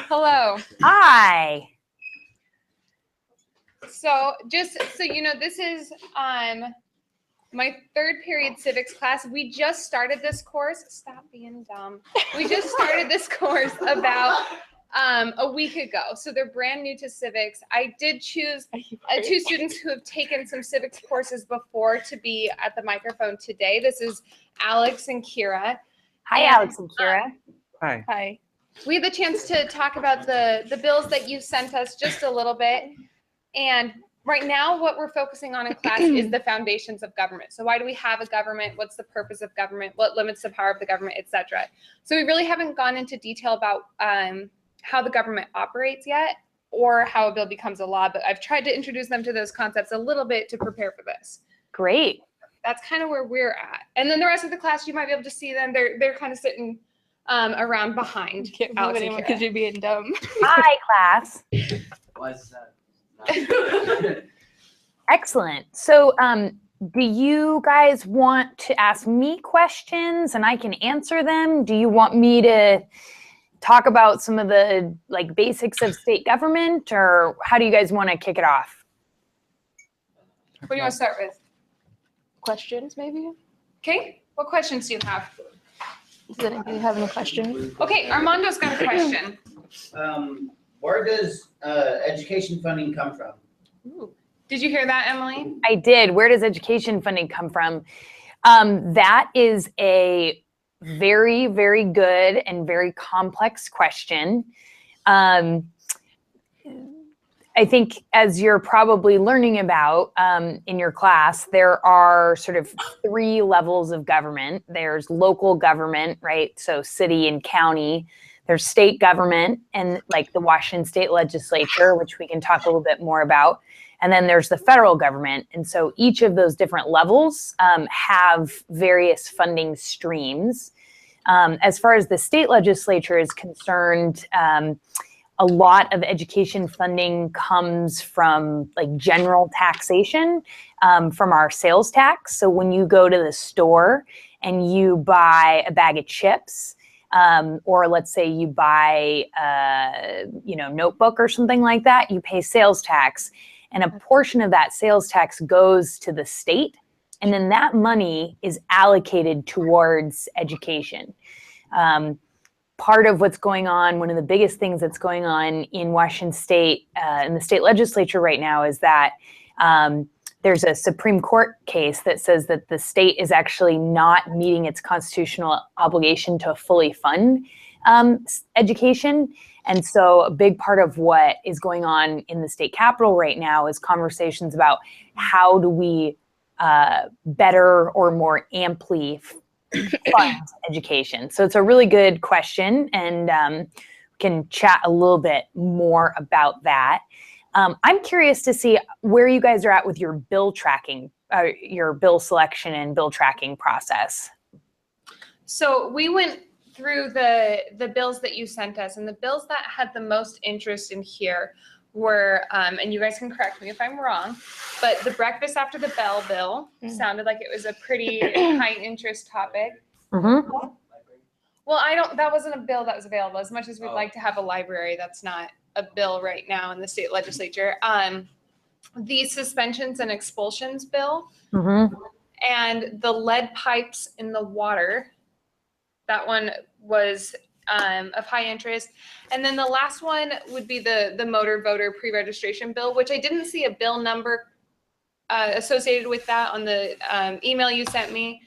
Hello. Hi. So just so you know, this is my third period civics class. We just started this course. Stop being dumb. We just started this course about a week ago. So they're brand new to civics. I did choose two students who have taken some civics courses before to be at the microphone today. This is Alex and Kira. Hi, Alex and Kira. Hi. Hi. We had the chance to talk about the bills that you sent us just a little bit. And right now, what we're focusing on in class is the foundations of government. So why do we have a government? What's the purpose of government? What limits the power of the government, et cetera? So we really haven't gone into detail about how the government operates yet or how a bill becomes a law, but I've tried to introduce them to those concepts a little bit to prepare for this. Great. That's kind of where we're at. And then the rest of the class, you might be able to see them. They're kind of sitting around behind. Can't move anyone because you're being dumb. Hi, class. What's that? Excellent. So do you guys want to ask me questions and I can answer them? Do you want me to talk about some of the basics of state government, or how do you guys want to kick it off? What do you want to start with? Questions, maybe? Okay. What questions do you have? Does anybody have any questions? Okay, Armando's got a question. Where does education funding come from? Ooh. Did you hear that, Emily? I did. Where does education funding come from? That is a very, very good and very complex question. I think, as you're probably learning about in your class, there are sort of 3 levels of government. There's local government, right? So city and county. There's state government and like the Washington State Legislature, which we can talk a little bit more about. And then there's the federal government. And so each of those different levels have various funding streams. As far as the state legislature is concerned, a lot of education funding comes from general taxation, from our sales tax. So when you go to the store and you buy a bag of chips, or let's say you buy a notebook or something like that, you pay sales tax. And a portion of that sales tax goes to the state. And then that money is allocated towards education. Part of what's going on, one of the biggest things that's going on in Washington State, in the state legislature right now, is that there's a Supreme Court case that says that the state is actually not meeting its constitutional obligation to fully fund education. And so a big part of what is going on in the state capitol right now is conversations about how do we better or more amply fund education. So it's a really good question, and we can chat a little bit more about that. I'm curious to see where you guys are at with your bill tracking, your bill selection and bill tracking process. So we went through the bills that you sent us, and the bills that had the most interest in here were, and you guys can correct me if I'm wrong, but the breakfast after the bell bill sounded like it was a pretty high interest topic. Mm-hmm. Well, that wasn't a bill that was available. As much as we'd like to have a library, that's not a bill right now in the state legislature. The suspensions and expulsions bill, and the lead pipes in the water, that one was of high interest. And then the last one would be the motor voter pre-registration bill, which I didn't see a bill number associated with that on the email you sent me.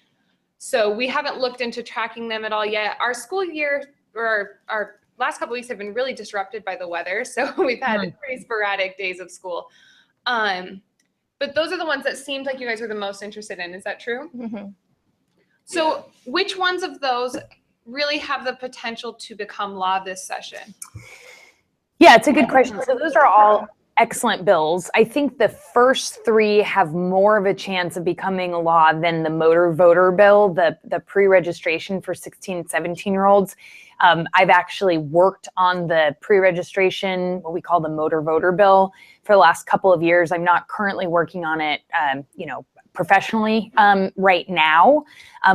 So we haven't looked into tracking them at all yet. Our school year, or our last couple of weeks, have been really disrupted by the weather. So we've had pretty sporadic days of school. But those are the ones that seemed like you guys were the most interested in. Is that true? Mm-hmm. So which ones of those really have the potential to become law this session? Yeah, it's a good question. So those are all excellent bills. I think the first 3 have more of a chance of becoming a law than the motor voter bill, the pre-registration for 16, 17-year-olds. I've actually worked on the pre-registration, what we call the motor voter bill, for the last couple of years. I'm not currently working on it, professionally right now.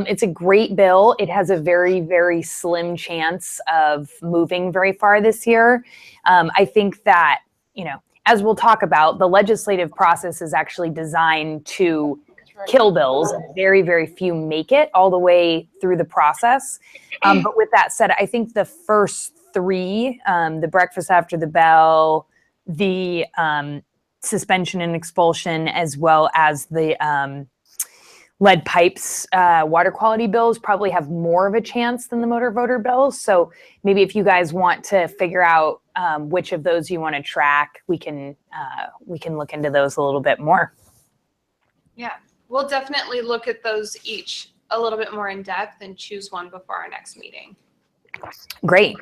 It's a great bill. It has a very, very slim chance of moving very far this year. I think that, as we'll talk about, the legislative process is actually designed to kill bills. Very, very few make it all the way through the process. But with that said, I think the first three, the breakfast after the bell, the suspension and expulsion, as well as the lead pipes water quality bills probably have more of a chance than the motor voter bills. So maybe if you guys want to figure out which of those you want to track, we can look into those a little bit more. Yeah, we'll definitely look at those each a little bit more in depth and choose one before our next meeting. Great.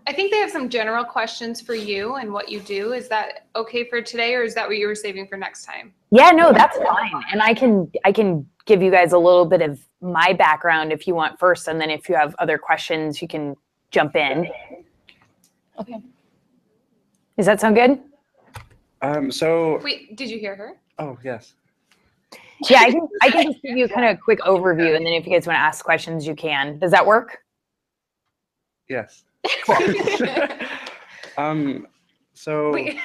I think they have some general questions for you and what you do. Is that okay for today, or is that what you were saving for next time? Yeah, no, that's fine. And I can give you guys a little bit of my background if you want first, and then if you have other questions, you can jump in. Okay. Does that sound good? So. Wait, did you hear her? Oh, yes. Yeah, I can just give you kind of a quick overview, and then if you guys want to ask questions, you can. Does that work? Yes. So. Wait.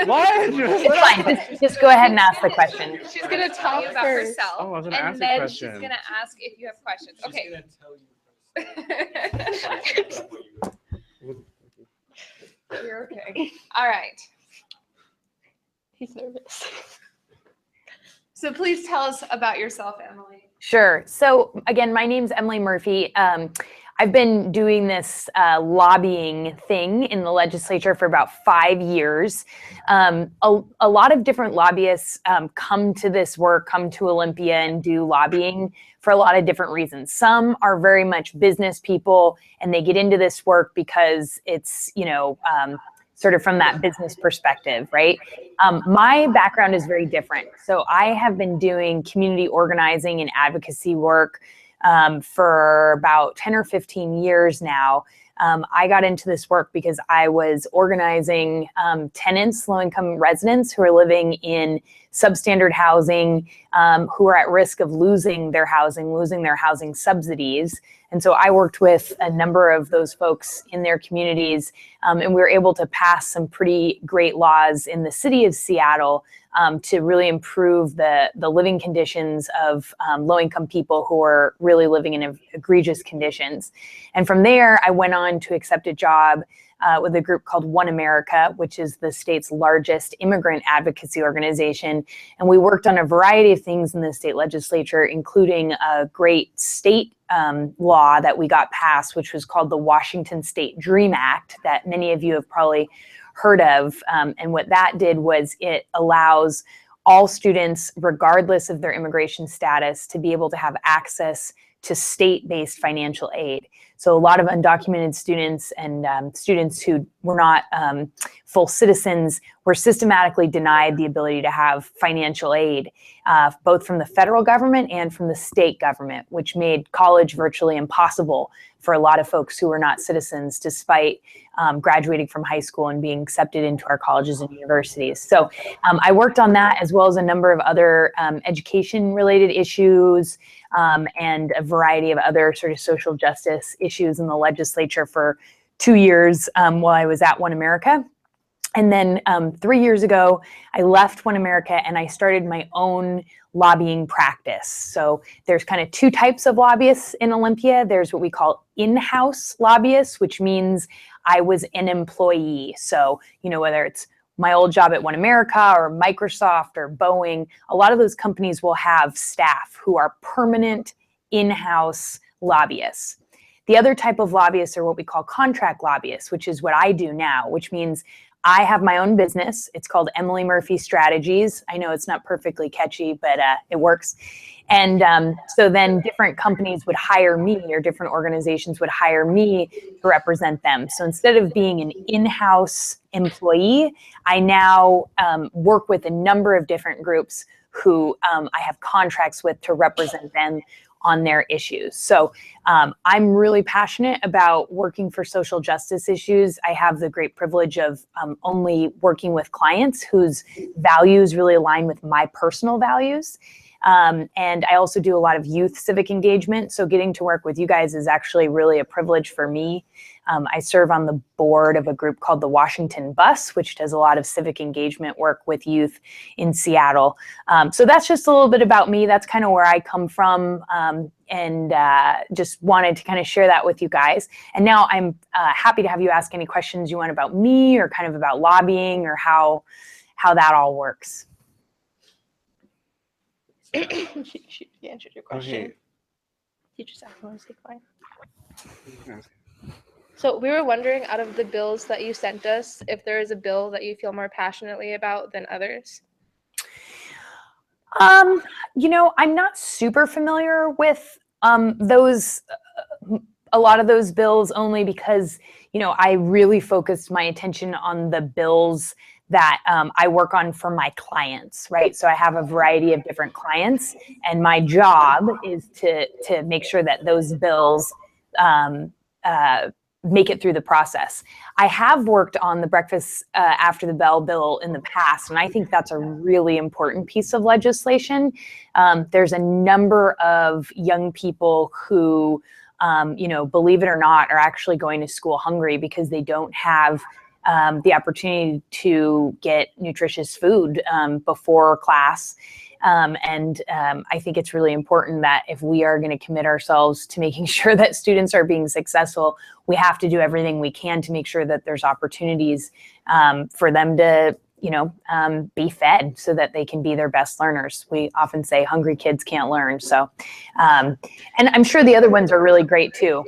What? It's fine. Just go ahead and ask the question. She's going to tell you about herself. Oh, I was gonna and ask a then question. she's going to ask if you have questions. Okay. You're okay. All right. He's nervous. So please tell us about yourself, Emily. Sure. So again, my name's Emily Murphy. I've been doing this lobbying thing in the legislature for about 5 years. A lot of different lobbyists come to this work, come to Olympia and do lobbying for a lot of different reasons. Some are very much business people, and they get into this work because it's, sort of from that business perspective, right? My background is very different. So I have been doing community organizing and advocacy work for about 10 or 15 years now. I got into this work because I was organizing tenants, low-income residents who are living in substandard housing, who are at risk of losing their housing subsidies. And so I worked with a number of those folks in their communities, and we were able to pass some pretty great laws in the city of Seattle to really improve the living conditions of low-income people who are really living in egregious conditions. And from there, I went on to accept a job with a group called One America, which is the state's largest immigrant advocacy organization. And we worked on a variety of things in the state legislature, including a great state law that we got passed, which was called the Washington State Dream Act, that many of you have probably heard of. And what that did was it allows all students, regardless of their immigration status, to be able to have access to state-based financial aid. So a lot of undocumented students and students who were not full citizens were systematically denied the ability to have financial aid, both from the federal government and from the state government, which made college virtually impossible for a lot of folks who were not citizens, despite graduating from high school and being accepted into our colleges and universities. So I worked on that, as well as a number of other education-related issues and a variety of other sort of social justice issues in the legislature for 2 years while I was at One America. And then 3 years ago, I left One America and I started my own lobbying practice. So there's kind of two types of lobbyists in Olympia. There's what we call in-house lobbyists, which means I was an employee. So, whether it's my old job at One America or Microsoft or Boeing, a lot of those companies will have staff who are permanent in-house lobbyists. The other type of lobbyists are what we call contract lobbyists, which is what I do now, which means I have my own business. It's called Emily Murphy Strategies. I know it's not perfectly catchy, but it works. And so then different companies would hire me, or different organizations would hire me to represent them. So instead of being an in-house employee, I now work with a number of different groups who I have contracts with to represent them on their issues. So I'm really passionate about working for social justice issues. I have the great privilege of only working with clients whose values really align with my personal values. And I also do a lot of youth civic engagement. So getting to work with you guys is actually really a privilege for me. I serve on the board of a group called the Washington Bus, which does a lot of civic engagement work with youth in Seattle. So that's just a little bit about me. That's kind of where I come from, and just wanted to kind of share that with you guys. And now I'm happy to have you ask any questions you want about me or kind of about lobbying or how that all works. She answered your question. Okay. You just asked me to say fine. Yeah. So we were wondering, out of the bills that you sent us, if there is a bill that you feel more passionately about than others. You know, I'm not super familiar with those, a lot of those bills, only because, you know, I really focused my attention on the bills that I work on for my clients, right? So I have a variety of different clients, and my job is to make sure that those bills make it through the process. I have worked on the breakfast after the bell bill in the past, and I think that's a really important piece of legislation. There's a number of young people who, you know, believe it or not, are actually going to school hungry because they don't have the opportunity to get nutritious food before class. And I think it's really important that if we are going to commit ourselves to making sure that students are being successful, we have to do everything we can to make sure that there's opportunities for them to, you know, be fed so that they can be their best learners. We often say hungry kids can't learn. So, and I'm sure the other ones are really great too.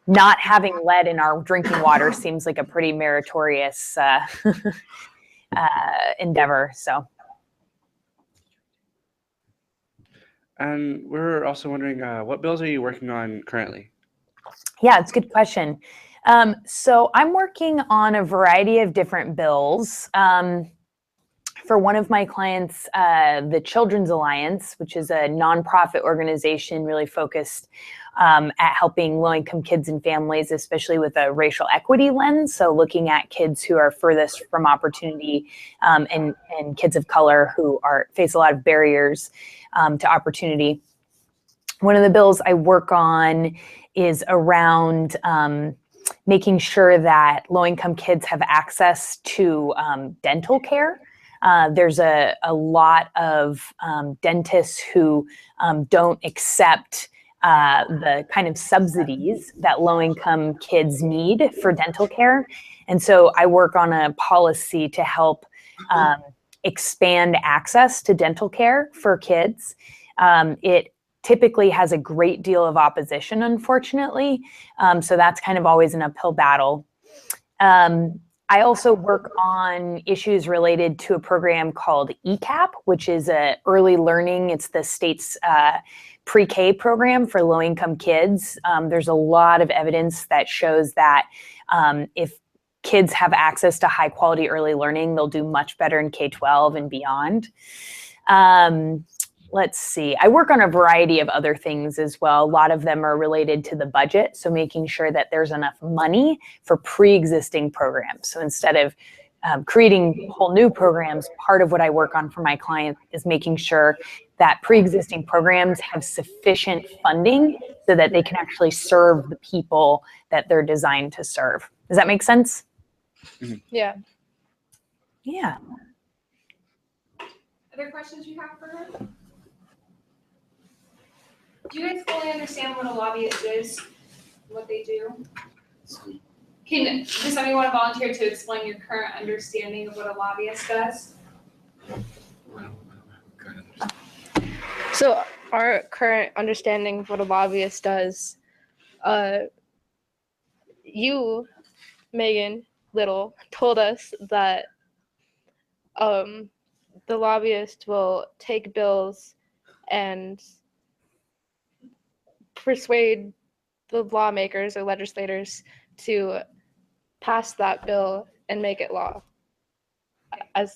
Not having lead in our drinking water seems like a pretty meritorious endeavor. So. And we're also wondering, what bills are you working on currently? Yeah, it's a good question. So I'm working on a variety of different bills. For one of my clients, the Children's Alliance, which is a nonprofit organization really focused at helping low-income kids and families, especially with a racial equity lens. So looking at kids who are furthest from opportunity, and kids of color who face a lot of barriers to opportunity. One of the bills I work on is around making sure that low-income kids have access to dental care. There's a lot of dentists who don't accept the kind of subsidies that low-income kids need for dental care. And so I work on a policy to help expand access to dental care for kids. It typically has a great deal of opposition, unfortunately. So that's kind of always an uphill battle. I also work on issues related to a program called ECAP, which is early learning. It's the state's pre-K program for low-income kids. There's a lot of evidence that shows that if kids have access to high-quality early learning, they'll do much better in K-12 and beyond. Let's see. I work on a variety of other things as well. A lot of them are related to the budget. So making sure that there's enough money for pre-existing programs. So instead of creating whole new programs, part of what I work on for my clients is making sure that pre-existing programs have sufficient funding so that they can actually serve the people that they're designed to serve. Does that make sense? Yeah. Yeah. Other questions you have for her? Do you guys fully understand what a lobbyist is, what they do? Does anyone volunteer to explain your current understanding of what a lobbyist does? So our current understanding of what a lobbyist does, you, Megan Little, told us that the lobbyist will take bills and persuade the lawmakers or legislators to pass that bill and make it law. How'd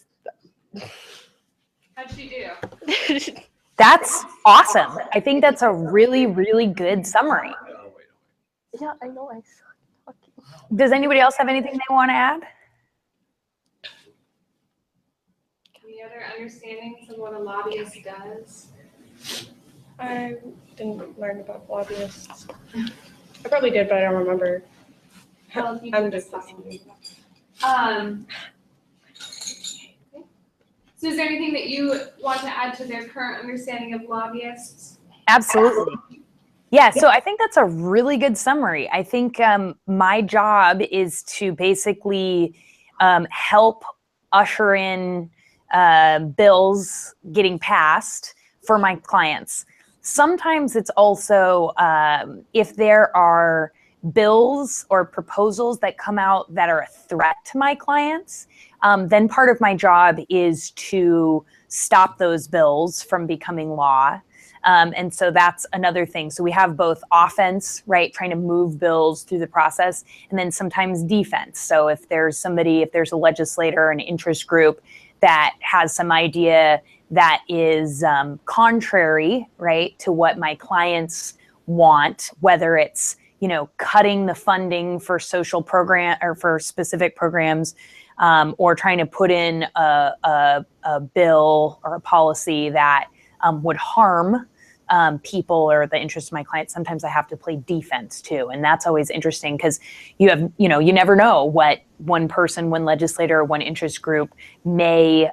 she do? That's awesome. I think that's a really, really good summary. Yeah, I know. I suck talking. Does anybody else have anything they want to add? Any other understandings of what a lobbyist does? I didn't learn about lobbyists. I probably did, but I don't remember. Well, if you I'm did, just that's listening. awesome. So is there anything that you want to add to their current understanding of lobbyists? Absolutely. Yeah, so I think that's a really good summary. I think my job is to basically help usher in bills getting passed for my clients. Sometimes it's also if there are bills or proposals that come out that are a threat to my clients, then part of my job is to stop those bills from becoming law. And so that's another thing. So we have both offense, right, trying to move bills through the process, and then sometimes defense. So if there's a legislator, an interest group that has some idea that is contrary, right, to what my clients want, whether it's, cutting the funding for social program or for specific programs, or trying to put in a bill or a policy that would harm people or the interests of my clients. Sometimes I have to play defense too. And that's always interesting because you never know what one person, one legislator, or one interest group may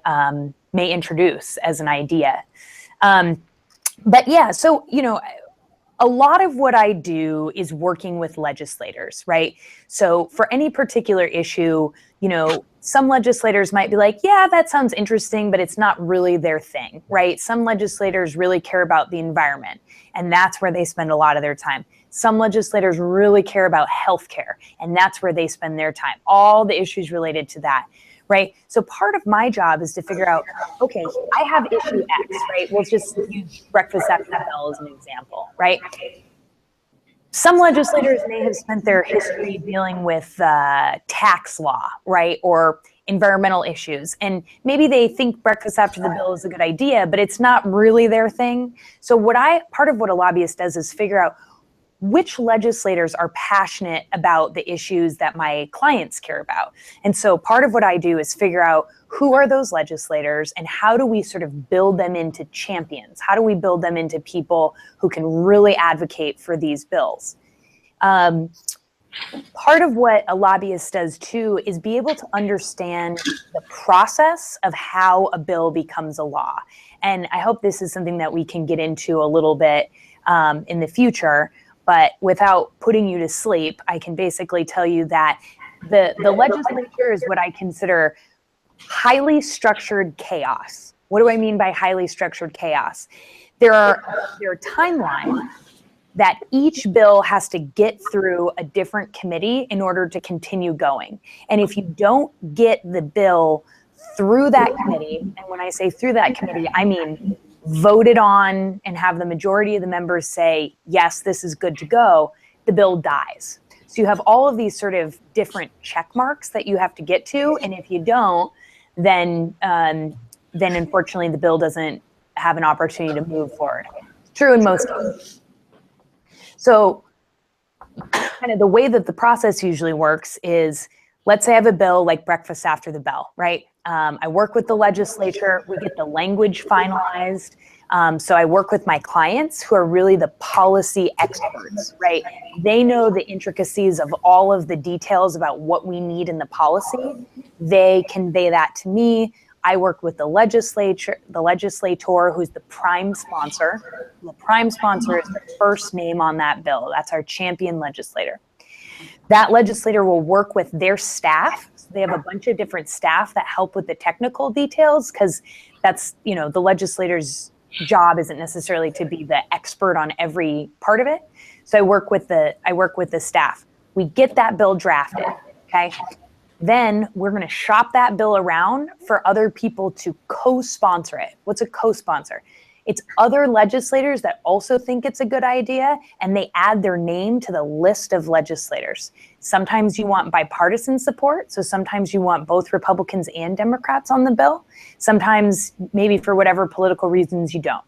introduce as an idea. But yeah, so, a lot of what I do is working with legislators, right? So for any particular issue, some legislators might be like, yeah, that sounds interesting, but it's not really their thing, right? Some legislators really care about the environment, and that's where they spend a lot of their time. Some legislators really care about healthcare, and that's where they spend their time, all the issues related to that, right? So part of my job is to figure out, okay, I have issue X, right? We'll just use breakfast after the bell as an example, right? Some legislators may have spent their history dealing with tax law, right? Or environmental issues. And maybe they think breakfast after the bill is a good idea, but it's not really their thing. So part of what a lobbyist does is figure out which legislators are passionate about the issues that my clients care about. And so part of what I do is figure out who are those legislators and how do we sort of build them into champions? How do we build them into people who can really advocate for these bills? Part of what a lobbyist does too is be able to understand the process of how a bill becomes a law. And I hope this is something that we can get into a little bit in the future. But without putting you to sleep, I can basically tell you that the legislature is what I consider highly structured chaos. What do I mean by highly structured chaos? There are timelines that each bill has to get through a different committee in order to continue going. And if you don't get the bill through that committee, and when I say through that committee, I mean voted on and have the majority of the members say, yes, this is good to go, the bill dies. So you have all of these sort of different check marks that you have to get to. And if you don't, then unfortunately the bill doesn't have an opportunity to move forward. True in most cases. So kind of the way that the process usually works is, let's say I have a bill like breakfast after the bell, right? I work with the legislature, we get the language finalized. So I work with my clients who are really the policy experts, right? They know the intricacies of all of the details about what we need in the policy. They convey that to me. I work with the legislator who's the prime sponsor. The prime sponsor is the first name on that bill. That's our champion legislator. That legislator will work with their staff. So they have a bunch of different staff that help with the technical details, because that's, the legislator's job isn't necessarily to be the expert on every part of it. So I work with the staff. We get that bill drafted, okay? Then we're going to shop that bill around for other people to co-sponsor it. What's a co-sponsor? It's other legislators that also think it's a good idea, and they add their name to the list of legislators. Sometimes you want bipartisan support, so sometimes you want both Republicans and Democrats on the bill. Sometimes, maybe for whatever political reasons, you don't.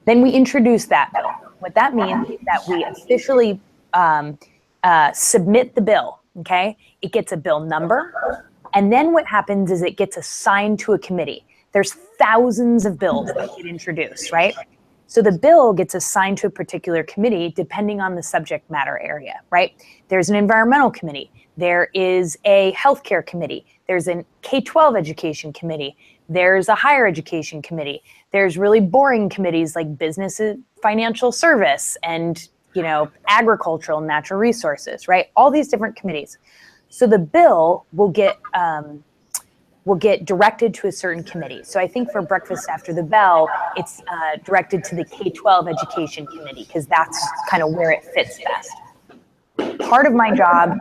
Then we introduce that bill. What that means is that we officially submit the bill, okay? It gets a bill number, and then what happens is it gets assigned to a committee. There's thousands of bills that get introduced, right? So the bill gets assigned to a particular committee depending on the subject matter area, right? There's an environmental committee. There is a healthcare committee. There's a K-12 education committee. There's a higher education committee. There's really boring committees like business, financial service, and agricultural, natural resources, right? All these different committees. So the bill will get directed to a certain committee. So I think for Breakfast After the Bell, it's directed to the K-12 education committee because that's kind of where it fits best. Part of my job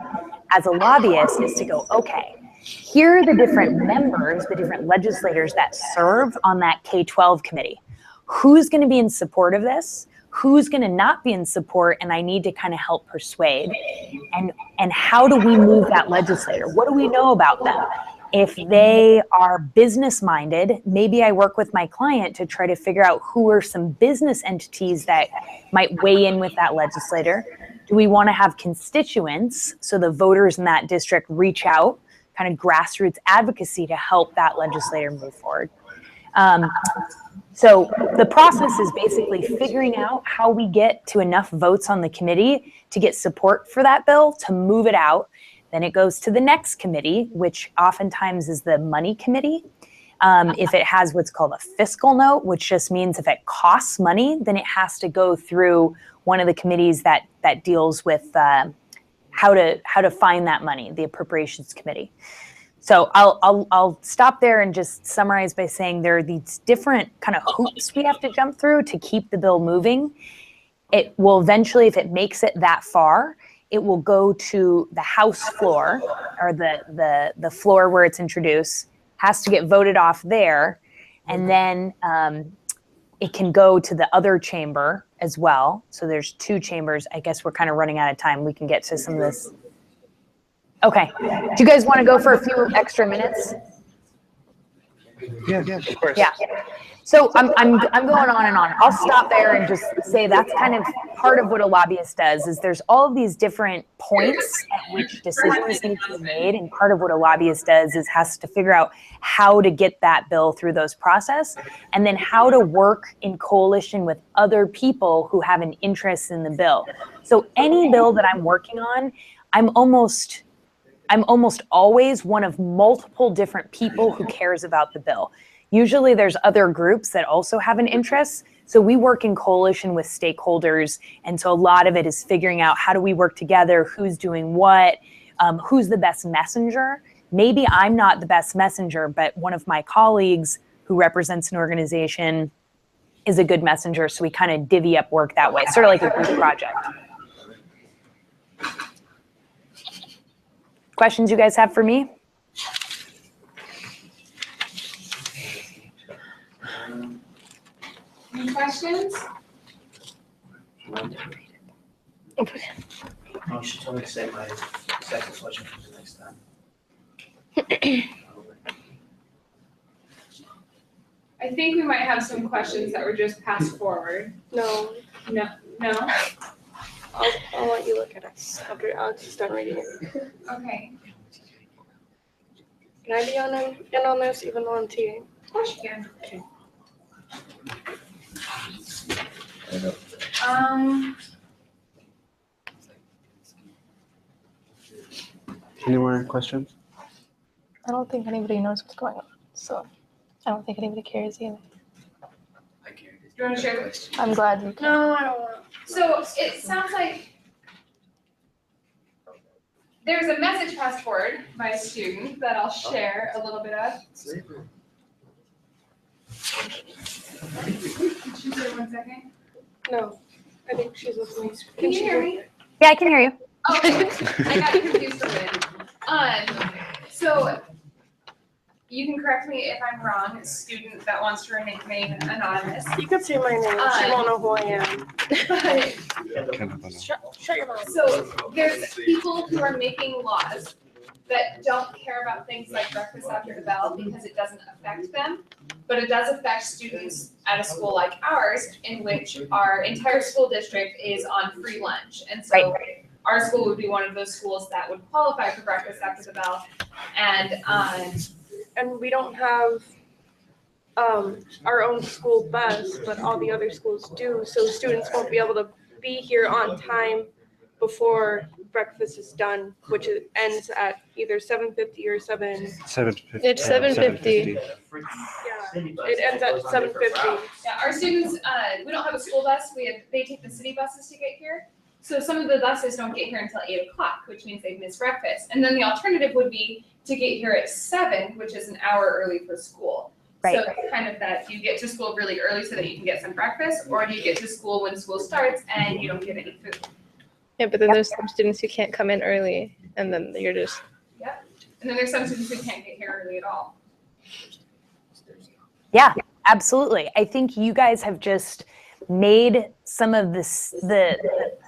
as a lobbyist is to go, okay, here are the different members, the different legislators that serve on that K-12 committee. Who's going to be in support of this? Who's going to not be in support? And I need to kind of help persuade. And how do we move that legislator? What do we know about them? If they are business minded, maybe I work with my client to try to figure out who are some business entities that might weigh in with that legislator. Do we want to have constituents, so the voters in that district reach out, kind of grassroots advocacy to help that legislator move forward? So the process is basically figuring out how we get to enough votes on the committee to get support for that bill, to move it out. Then it goes to the next committee, which oftentimes is the money committee. If it has what's called a fiscal note, which just means if it costs money, then it has to go through one of the committees that deals with how to find that money, the appropriations committee. So I'll stop there and just summarize by saying there are these different kind of hoops we have to jump through to keep the bill moving. It will eventually, if it makes it that far, it will go to the House floor, or the floor where it's introduced, has to get voted off there, and then it can go to the other chamber as well. So there's two chambers. I guess we're kind of running out of time. We can get to some of this. Okay. Do you guys want to go for a few extra minutes? Yeah, of course. Yeah. So I'm going on and on. I'll stop there and just say that's kind of part of what a lobbyist does, is there's all of these different points at which decisions need to be made. And part of what a lobbyist does is has to figure out how to get that bill through those process, and then how to work in coalition with other people who have an interest in the bill. So any bill that I'm working on, I'm almost always one of multiple different people who cares about the bill. Usually there's other groups that also have an interest. So we work in coalition with stakeholders. And so a lot of it is figuring out how do we work together, who's doing what, who's the best messenger. Maybe I'm not the best messenger, but one of my colleagues who represents an organization is a good messenger. So we kind of divvy up work that way, sort of like a group project. Questions you guys have for me? Any questions? Oh, she told me to say my second question for the next time. I think we might have some questions that were just passed forward. No, No? I'll let you look at it after Alex is done reading it. Okay. Can I be in on this even though I'm TV? Of course you can. Okay. Any more questions? I don't think anybody knows what's going on, so I don't think anybody cares either. I care. Do you want to share? I'm glad you can. No, I don't want to. So it sounds like there's a message passed forward by a student that I'll share a little bit of. Could you say 1 second? No, I think she's with me. Can you hear me? Yeah, I can hear you. Oh, I got confused for a minute. So you can correct me if I'm wrong, student that wants to remain anonymous. You could say my name. She won't know who I am. But Shut your mouth. so there's people who are making laws that don't care about things like breakfast after the bell because it doesn't affect them. but it does affect students at a school like ours, in which our entire school district is on free lunch. And so our school would be one of those schools that would qualify for breakfast after the bell. And we don't have our own school bus, but all the other schools do. So students won't be able to be here on time before breakfast is done, which ends at either 7:50 or 7:50. It's 7:50. 7:50. Yeah, it ends at 7:50. Yeah, our students, we don't have a school bus. They take the city buses to get here. So some of the buses don't get here until 8 o'clock, which means they've missed breakfast. And then the alternative would be to get here at 7, which is an hour early for school. Right. So it's kind of that you get to school really early so that you can get some breakfast, or do you get to school when school starts and you don't get any food? Yeah, but then there's some students who can't come in early, and then you're just. And then there's some students who can't get here early at all. Yeah, absolutely. I think you guys have just made some of the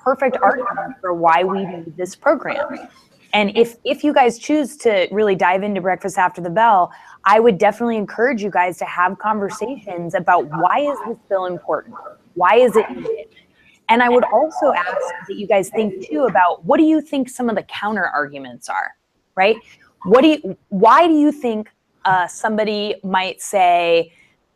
perfect argument for why we do this program. And if you guys choose to really dive into breakfast after the bell, I would definitely encourage you guys to have conversations about why is this bill important? Why is it needed? And I would also ask that you guys think too about what do you think some of the counter arguments are, right? Why do you think somebody might say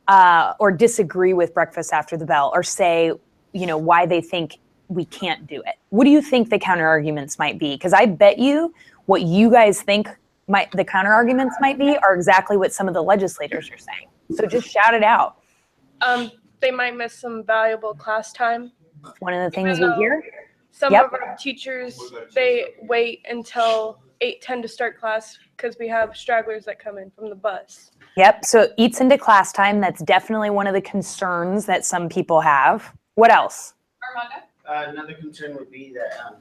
or disagree with breakfast after the bell, or say, why they think we can't do it? What do you think the counter arguments might be? Because I bet you what you guys think the counter arguments might be are exactly what some of the legislators are saying. So just shout it out. They might miss some valuable class time. One of the things we hear. Some of our teachers, they wait until 8:10 to start class because we have stragglers that come in from the bus. Yep. So it eats into class time. That's definitely one of the concerns that some people have. What else? Armando? Another concern would be that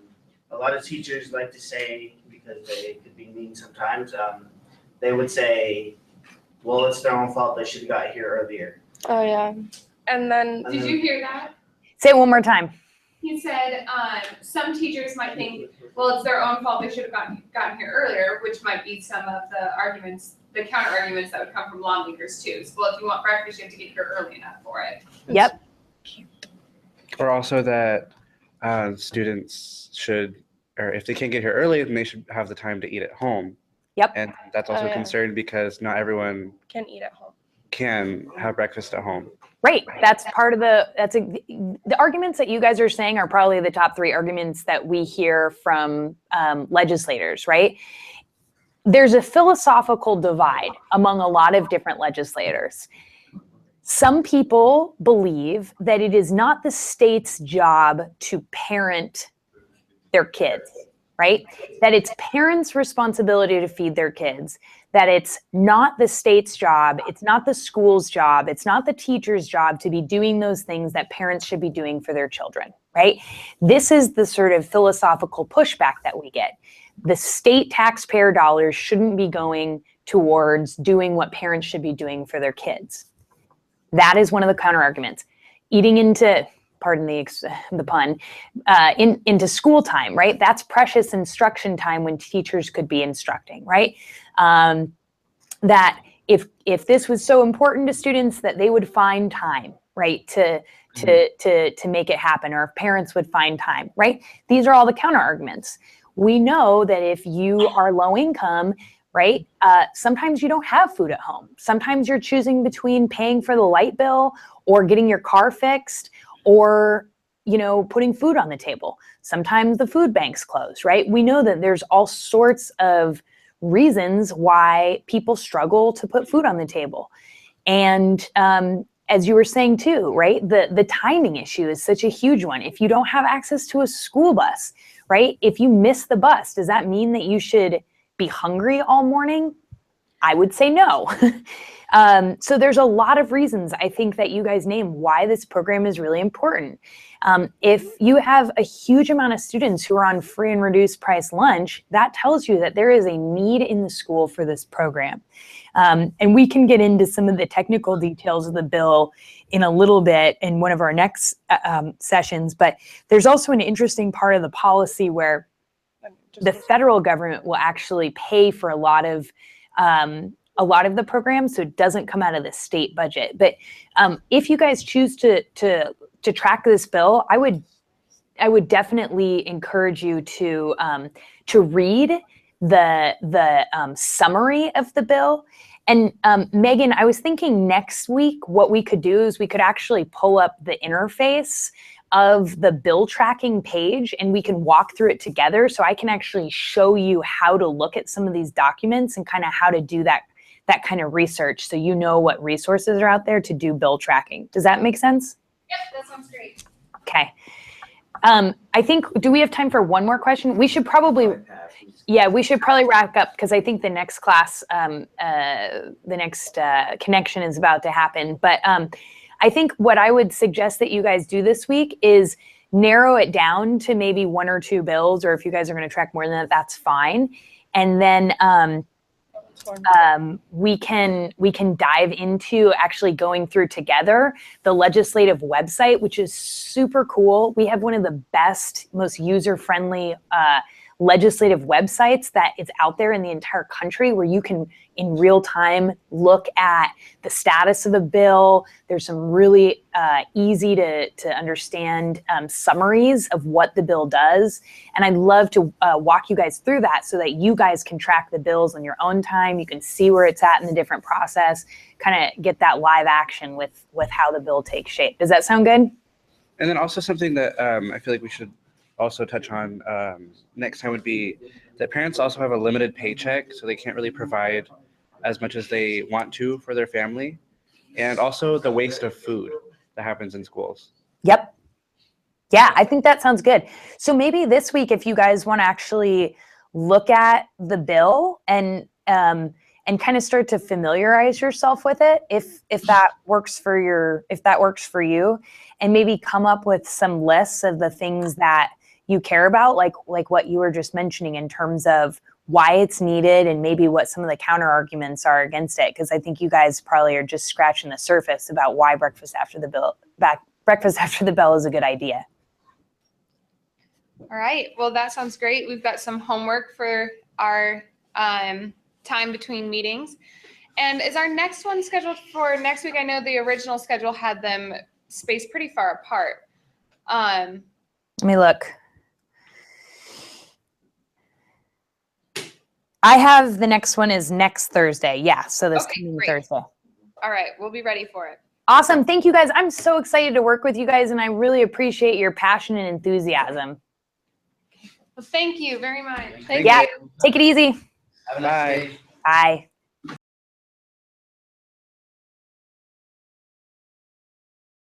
a lot of teachers like to say, because they could be mean sometimes, they would say, well, it's their own fault, they should have got here earlier. Oh, yeah. And then. Did you hear that? Say it one more time. He said some teachers might think, well, it's their own fault, they should have gotten here earlier, which might be some of the arguments, the counter arguments that would come from lawmakers too. So, well, if you want breakfast, you have to get here early enough for it. Yep. Or also that students should, or if they can't get here early, then they should have the time to eat at home. Yep. And that's also a concern because not everyone Can eat at home. can have breakfast at home. Right. That's part of the arguments that you guys are saying are probably the top 3 arguments that we hear from legislators, right? There's a philosophical divide among a lot of different legislators. Some people believe that it is not the state's job to parent their kids, right? That it's parents' responsibility to feed their kids, that it's not the state's job, it's not the school's job, it's not the teacher's job to be doing those things that parents should be doing for their children, right? This is the sort of philosophical pushback that we get. The state taxpayer dollars shouldn't be going towards doing what parents should be doing for their kids. That is one of the counter arguments. Eating into, pardon the pun, into school time, right? That's precious instruction time when teachers could be instructing, right? That if this was so important to students that they would find time, right, to make it happen, or if parents would find time, right? These are all the counter arguments. We know that if you are low income, right, sometimes you don't have food at home. Sometimes you're choosing between paying for the light bill or getting your car fixed or, putting food on the table. Sometimes the food bank's closed, right? We know that there's all sorts of reasons why people struggle to put food on the table. And as you were saying too, right, the timing issue is such a huge one. If you don't have access to a school bus, right, if you miss the bus, does that mean that you should be hungry all morning? I would say no. So there's a lot of reasons I think that you guys name why this program is really important. If you have a huge amount of students who are on free and reduced price lunch, that tells you that there is a need in the school for this program. And we can get into some of the technical details of the bill in a little bit in one of our next sessions, but there's also an interesting part of the policy where the federal government will actually pay for a lot of a lot of the programs, so it doesn't come out of the state budget. But if you guys choose to track this bill, I would definitely encourage you to read the summary of the bill. And Megan, I was thinking next week what we could do is we could actually pull up the interface of the bill tracking page and we can walk through it together, so I can actually show you how to look at some of these documents and kind of how to do that kind of research, so you know what resources are out there to do bill tracking. Does that make sense? Yep, that sounds great. Okay. I think, do we have time for one more question? We should probably, yeah, we should probably wrap up because I think the next class, the next connection is about to happen. But I think what I would suggest that you guys do this week is narrow it down to maybe 1 or 2 bills, or if you guys are going to track more than that, that's fine. And then we can dive into actually going through together the legislative website, which is super cool. We have one of the best, most user-friendly legislative websites that is out there in the entire country, where you can in real time look at the status of the bill. There's some really easy to understand summaries of what the bill does. And I'd love to walk you guys through that so that you guys can track the bills on your own time. You can see where it's at in the different process, kind of get that live action with how the bill takes shape. Does that sound good? And then also something that I feel like we should also touch on next time would be that parents also have a limited paycheck, so they can't really provide as much as they want to for their family, and also the waste of food that happens in schools. Yep. Yeah, I think that sounds good. So maybe this week, if you guys want to actually look at the bill and kind of start to familiarize yourself with it, if that works for you, and maybe come up with some lists of the things that you care about, like what you were just mentioning in terms of why it's needed and maybe what some of the counter arguments are against it. Because I think you guys probably are just scratching the surface about why breakfast after the bell is a good idea. All right. Well, that sounds great. We've got some homework for our time between meetings. And is our next one scheduled for next week? I know the original schedule had them spaced pretty far apart. Let me look. I have the next one is next Thursday. Yeah, so this coming Thursday. All right, we'll be ready for it. Awesome. Thank you guys. I'm so excited to work with you guys, and I really appreciate your passion and enthusiasm. Well, thank you very much. Thank you. Take it easy. Have a nice day. Bye.